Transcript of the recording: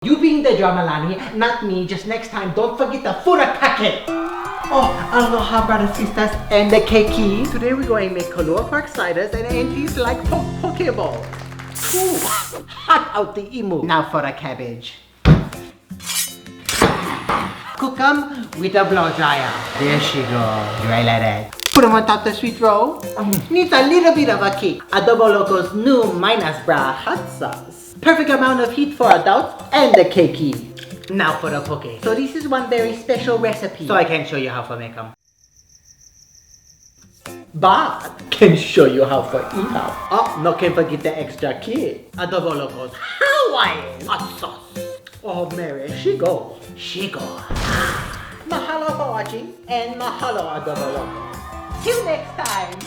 You being the drama, Lani, not me. Just next time, don't forget the food packet. Oh, aloha, brothers, sisters, and the keiki. Today we're going to make Kalua pork sliders and Auntie's like pokeball. Ooh, hot out the imu. Now for the cabbage. Cook them with a blow dryer. There she goes. Right like that. Put them on top of the sweet roll. Needs a little bit of a kick. Adoboloco's new minus bra hot sauce. Perfect amount of heat for adults and the keiki. Now for the poke. So this is one very special recipe. So I can show you how to make them. But can show you how to eat them. Oh, no can forget the extra key. Adoboloco's Hawaiian hot sauce. Oh Mary, she go. She go. Mahalo for watching and mahalo Adoboloco. Till next time.